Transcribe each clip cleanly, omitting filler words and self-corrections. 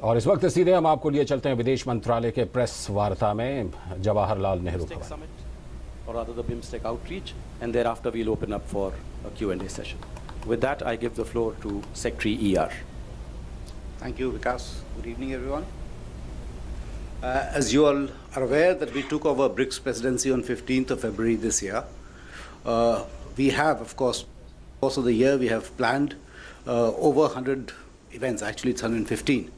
और इस वक्त सीधे हम आपको लिए चलते हैं विदेश मंत्रालय के प्रेस वार्ता में Jawaharlal Nehru Summit, or rather the BIMSTEC outreach, and thereafter we'll open up for a Q&A session. With that, I give the floor to Secretary ER. Thank you, Vikas. Good evening, everyone. As you all are aware that we took over Brics presidency on 15th of February this year. We have, of course of the year, we have planned over 100 events. Actually, it's 115.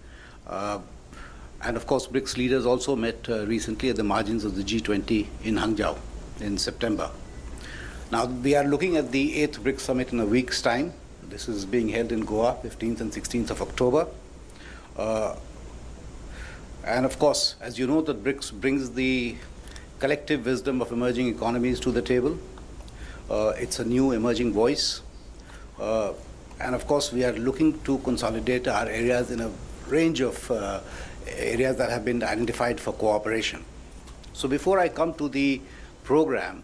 And of course, BRICS leaders also met recently at the margins of the G20 in Hangzhou in September. Now, we are looking at the 8th BRICS summit in a week's time. This is being held in Goa, 15th and 16th of October. And of course, as you know, that BRICS brings the collective wisdom of emerging economies to the table. It's a new emerging voice. And of course, we are looking to consolidate our areas in a range of areas that have been identified for cooperation. So before I come to the program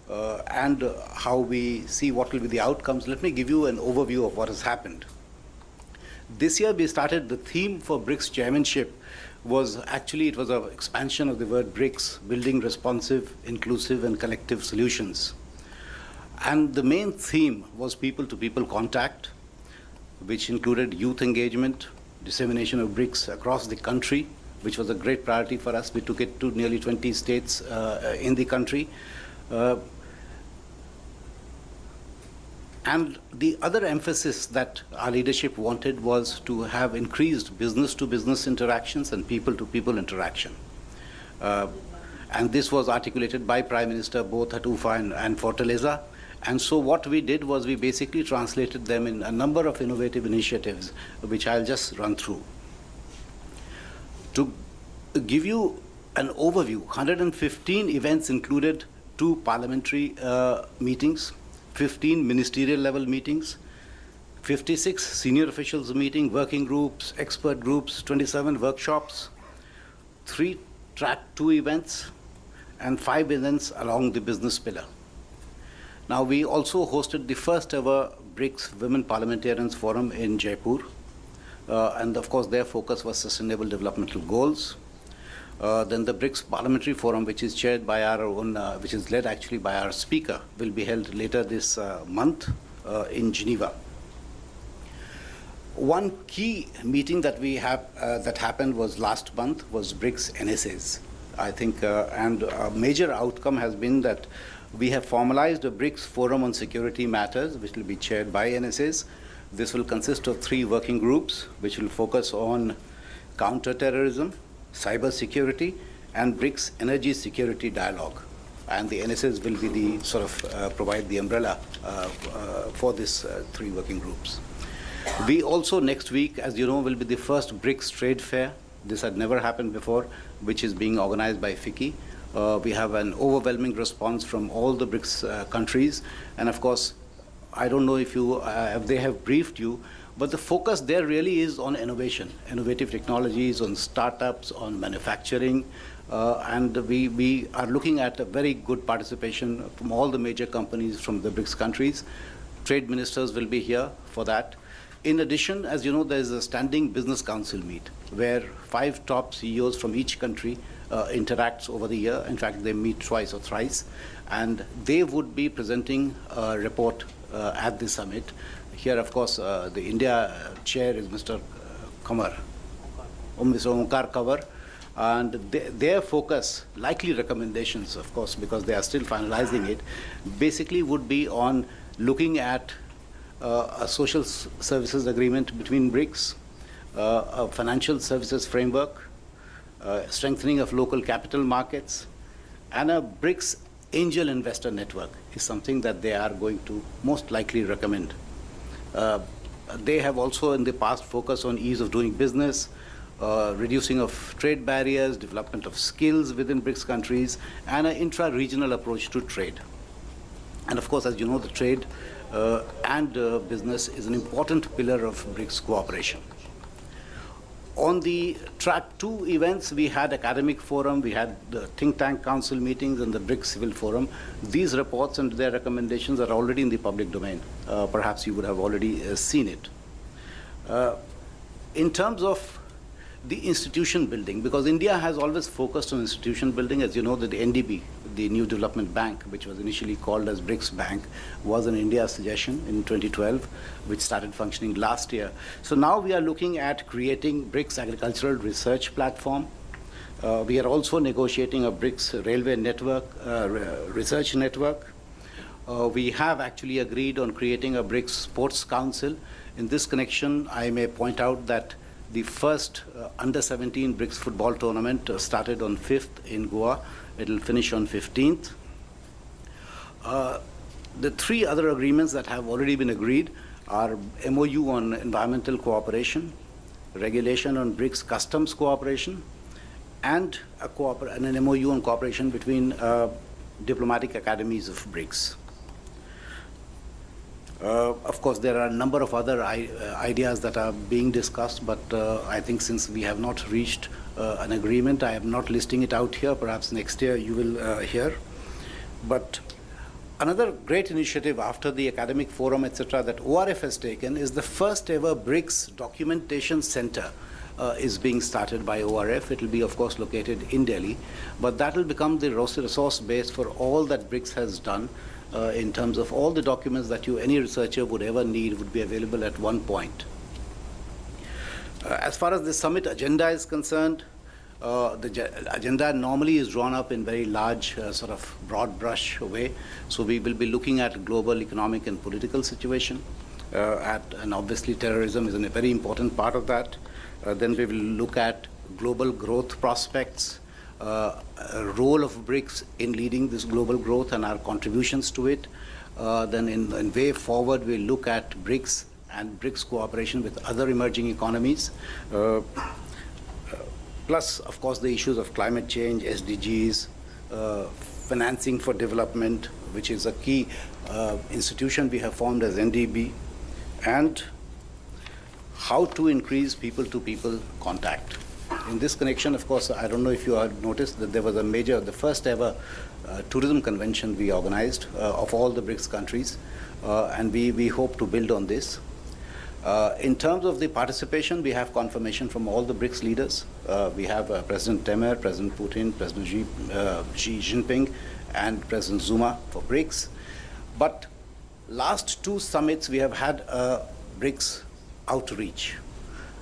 and how we see what will be the outcomes, let me give you an overview of what has happened. This year we started, the theme for BRICS chairmanship was actually, it was an expansion of the word BRICS, building responsive, inclusive and collective solutions. And the main theme was people-to-people contact, which included youth engagement, dissemination of BRICS across the country, which was a great priority for us. We took it to nearly 20 states in the country. And the other emphasis that our leadership wanted was to have increased business-to-business interactions and people-to-people interaction. And this was articulated by Prime Minister both at Ufa and Fortaleza. And so what we did was we basically translated them in a number of innovative initiatives, which I'll just run through. To give you an overview, 115 events included 2 parliamentary meetings, 15 ministerial level meetings, 56 senior officials meeting, working groups, expert groups, 27 workshops, 3 track 2 events, and 5 events along the business pillar. Now, we also hosted the first ever BRICS Women Parliamentarians Forum in Jaipur. And of course, their focus was sustainable developmental goals. Then the BRICS Parliamentary Forum, which is chaired by our own, which is led actually by our speaker, will be held later this month in Geneva. One key meeting that we have that happened was last month was BRICS NSAs. I think, and a major outcome has been that we have formalized a BRICS Forum on Security Matters, which will be chaired by NSAs. This will consist of 3 working groups, which will focus on counter-terrorism, cyber security, and BRICS energy security dialogue. And the NSAs will be the sort of provide the umbrella for these 3 working groups. We also next week, as you know, will be the first BRICS trade fair. This had never happened before, which is being organized by FICCI. We have an overwhelming response from all the BRICS countries. And of course, I don't know if they have briefed you, but the focus there really is on innovation, innovative technologies, on startups, on manufacturing. And we are looking at a very good participation from all the major companies from the BRICS countries. Trade ministers will be here for that. In addition, as you know, there is a standing business council meet where 5 top CEOs from each country interacts over the year. In fact, they meet twice or thrice, and they would be presenting a report at the summit. Here, of course, the India chair is Mr. Mr. Omkar Kanwar, and their focus, likely recommendations, of course, because they are still finalizing it, basically would be on looking at a social services agreement between BRICS, a financial services framework, strengthening of local capital markets, and a BRICS angel investor network is something that they are going to most likely recommend. They have also in the past focused on ease of doing business, reducing of trade barriers, development of skills within BRICS countries, and an intra-regional approach to trade. And of course, as you know, the trade and business is an important pillar of BRICS cooperation. On the track 2 events, we had academic forum, we had the think tank council meetings and the BRICS civil forum. These reports and their recommendations are already in the public domain. Perhaps you would have already seen it. In terms of the institution building, because India has always focused on institution building. As you know, that the NDB, the New Development Bank, which was initially called as Brics Bank, was an India suggestion in 2012, which started functioning last year. So now we are looking at creating Brics Agricultural Research Platform. We are also negotiating a Brics Railway Network, Research Network. We have actually agreed on creating a Brics Sports Council. In this connection, I may point out that the first under-17 Brics football tournament started on 5th in Goa. It will finish on 15th. The three other agreements that have already been agreed are MOU on environmental cooperation, regulation on Brics customs cooperation, and an MOU on cooperation between diplomatic academies of Brics. Of course, there are a number of other ideas that are being discussed, but I think since we have not reached an agreement, I am not listing it out here. Perhaps next year you will hear. But another great initiative after the academic forum, etc., that ORF has taken is the first ever Brics Documentation Center is being started by ORF. It will be, of course, located in Delhi, but that will become the resource base for all that Brics has done. In terms of all the documents that any researcher would ever need would be available at one point. As far as the summit agenda is concerned, the agenda normally is drawn up in very large, sort of broad brush way. So we will be looking at global economic and political situation, and obviously terrorism is a very important part of that. Then we will look at global growth prospects, role of Brics in leading this global growth and our contributions to it. Then in way forward, we'll look at Brics and Brics cooperation with other emerging economies. Plus, of course, the issues of climate change, SDGs, financing for development, which is a key institution we have formed as NDB, and how to increase people-to-people contact. In this connection, of course, I don't know if you have noticed that there was the first ever tourism convention we organized of all the Brics countries, and we hope to build on this. In terms of the participation, we have confirmation from all the Brics leaders. We have President Temer, President Putin, President Xi Jinping, and President Zuma for Brics. But last two summits, we have had Brics outreach.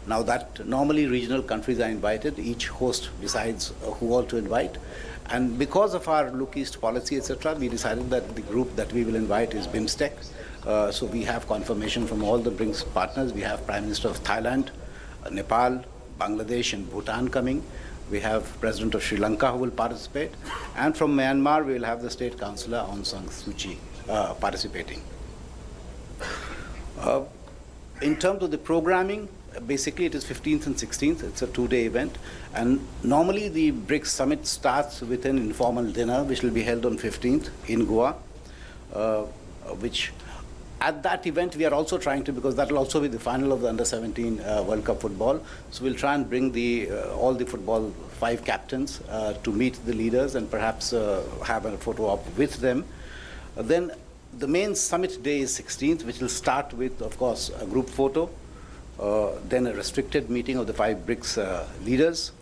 Now that normally regional countries are invited, each host decides who all to invite. And because of our Look East policy, etc., we decided that the group that we will invite is BIMSTEC. So we have confirmation from all the Brics partners. We have Prime Minister of Thailand, Nepal, Bangladesh, and Bhutan coming. We have President of Sri Lanka who will participate. And from Myanmar, we will have the State Councillor Aung San Suu Kyi participating. In terms of the programming, basically it is 15th and 16th. It's a two-day event. And normally the Brics Summit starts with an informal dinner, which will be held on 15th in Goa, which at that event we are also trying to, because that will also be the final of the Under-17 World Cup football. So we'll try and bring all the football 5 captains to meet the leaders and perhaps have a photo op with them. Then the main summit day is 16th, which will start with, of course, a group photo, then a restricted meeting of the 5 Brics leaders,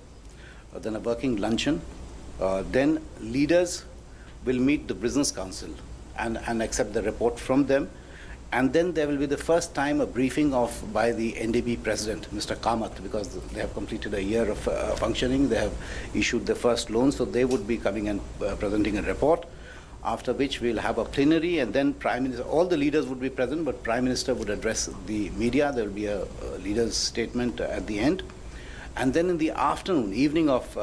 then a working luncheon. Then leaders will meet the Business Council and accept the report from them. And then there will be the first time a briefing by the NDB president, Mr. Kamath, because they have completed a year of functioning. They have issued the first loan, so they would be coming and presenting a report. After which we'll have a plenary, and then Prime Minister, all the leaders would be present, but Prime Minister would address the media. There will be a leader's statement at the end. And then in the afternoon, evening of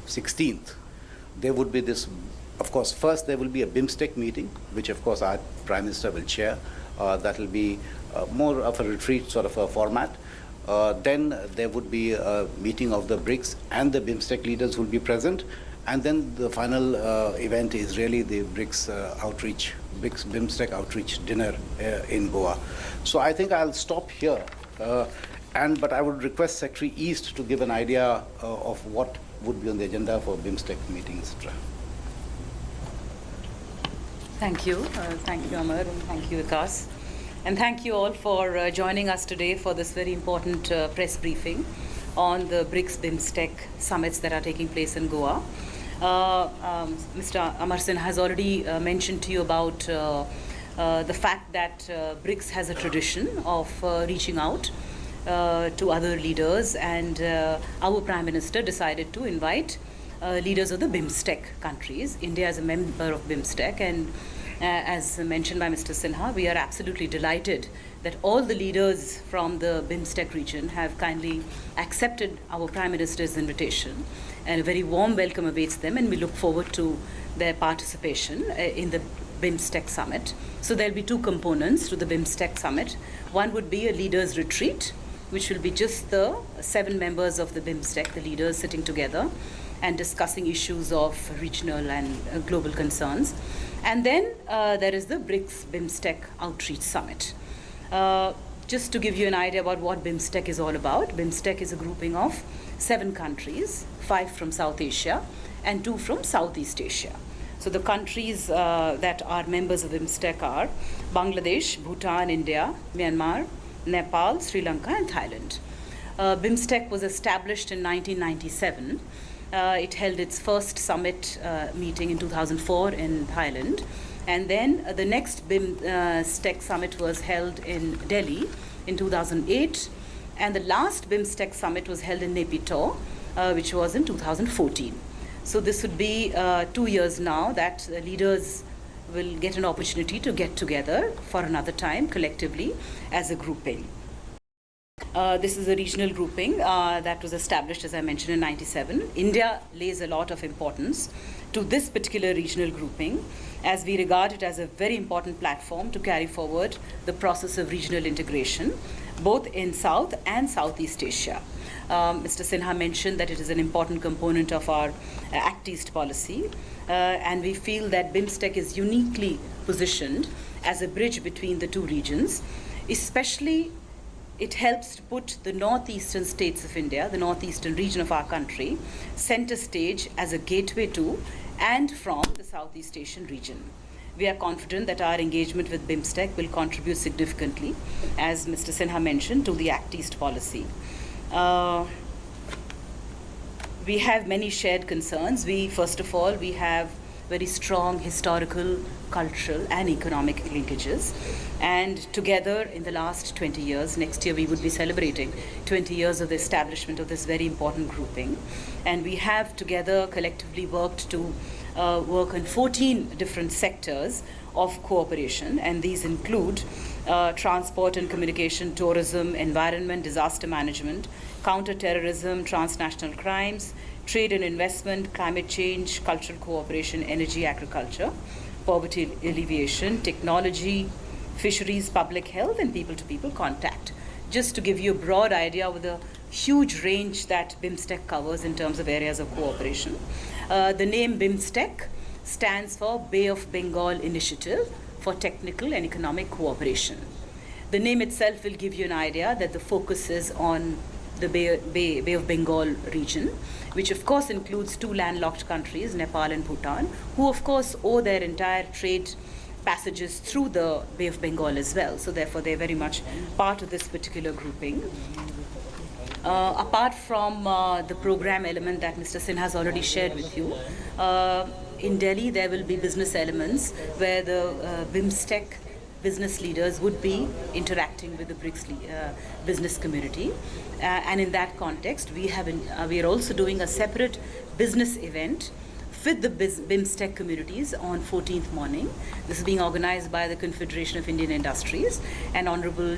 16th, there would be this, of course, first there will be a BIMSTEC meeting, which of course our Prime Minister will chair. That will be more of a retreat sort of a format. Then there would be a meeting of the Brics and the BIMSTEC leaders who will be present. And then the final event is really the Brics outreach, Brics BIMSTEC outreach dinner in Goa. So I think I'll stop here. But I would request Secretary East to give an idea of what would be on the agenda for BIMSTEC meetings, etc. Thank you. Thank you, Amar, and thank you, Vikas. And thank you all for joining us today for this very important press briefing on the Brics BIMSTEC summits that are taking place in Goa. Mr. Amar Sinha has already mentioned to you about the fact that Brics has a tradition of reaching out to other leaders, and our Prime Minister decided to invite leaders of the BIMSTEC countries. India is a member of BIMSTEC, and as mentioned by Mr. Sinha, we are absolutely delighted that all the leaders from the BIMSTEC region have kindly accepted our Prime Minister's invitation, and a very warm welcome awaits them, and we look forward to their participation in the BIMSTEC summit. So there'll be two components to the BIMSTEC summit. One would be a leaders retreat, which will be just the 7 members of the BIMSTEC, the leaders sitting together and discussing issues of regional and global concerns. And then there is the Brics BIMSTEC Outreach Summit. Just to give you an idea about what BIMSTEC is all about, BIMSTEC is a grouping of 7 countries, 5 from South Asia and 2 from Southeast Asia. So the countries that are members of BIMSTEC are Bangladesh, Bhutan, India, Myanmar, Nepal, Sri Lanka and Thailand. BIMSTEC was established in 1997. It held its first summit meeting in 2004 in Thailand. And then the next BIMSTEC summit was held in Delhi in 2008. And the last BIMSTEC summit was held in Naypyidaw, which was in 2014. So this would be 2 years now that leaders will get an opportunity to get together for another time collectively as a grouping. This is a regional grouping that was established, as I mentioned, in 1997. India lays a lot of importance to this particular regional grouping, as we regard it as a very important platform to carry forward the process of regional integration, both in South and Southeast Asia. Mr. Sinha mentioned that it is an important component of our Act East policy, and we feel that BIMSTEC is uniquely positioned as a bridge between the two regions. Especially, it helps to put the northeastern states of India, the northeastern region of our country, center stage as a gateway to and from the Southeast Asian region. We are confident that our engagement with BIMSTEC will contribute significantly, as Mr. Sinha mentioned, to the Act East policy. We have many shared concerns. First of all, we have very strong historical, cultural and economic linkages. And together in the last 20 years, next year we would be celebrating 20 years of the establishment of this very important grouping. And we have together collectively worked to work on 14 different sectors of cooperation, and these include transport and communication, tourism, environment, disaster management, counter-terrorism, transnational crimes, trade and investment, climate change, cultural cooperation, energy, agriculture, poverty alleviation, technology, fisheries, public health, and people-to-people contact. Just to give you a broad idea of the huge range that BIMSTEC covers in terms of areas of cooperation. The name BIMSTEC stands for Bay of Bengal Initiative for Technical and Economic Cooperation. The name itself will give you an idea that the focus is on the Bay of Bengal region, which of course includes 2 landlocked countries, Nepal and Bhutan, who of course owe their entire trade passages through the Bay of Bengal as well. So therefore they're very much part of this particular grouping. Apart from the program element that Mr. Sinha has already shared with you, in Delhi there will be business elements where the BIMSTEC business leaders would be interacting with the Brics business community. And in that context, we are also doing a separate business event with the BIMSTEC communities on 14th morning. This is being organized by the Confederation of Indian Industries, and Honorable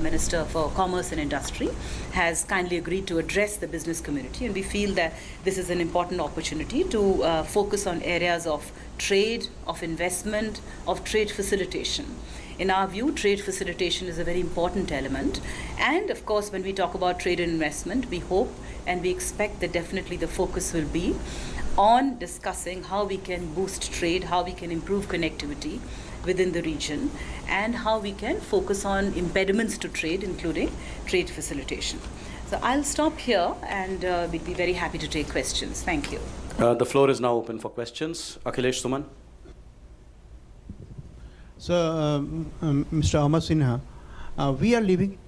Minister for Commerce and Industry has kindly agreed to address the business community, and we feel that this is an important opportunity to focus on areas of trade, of investment, of trade facilitation. In our view, trade facilitation is a very important element. And of course, when we talk about trade and investment, we hope and we expect that definitely the focus will be on discussing how we can boost trade, how we can improve connectivity within the region, and how we can focus on impediments to trade, including trade facilitation. So I'll stop here, and we'd be very happy to take questions. Thank you. The floor is now open for questions. Akhilesh Suman. So, Mr. Amar Sinha, we are living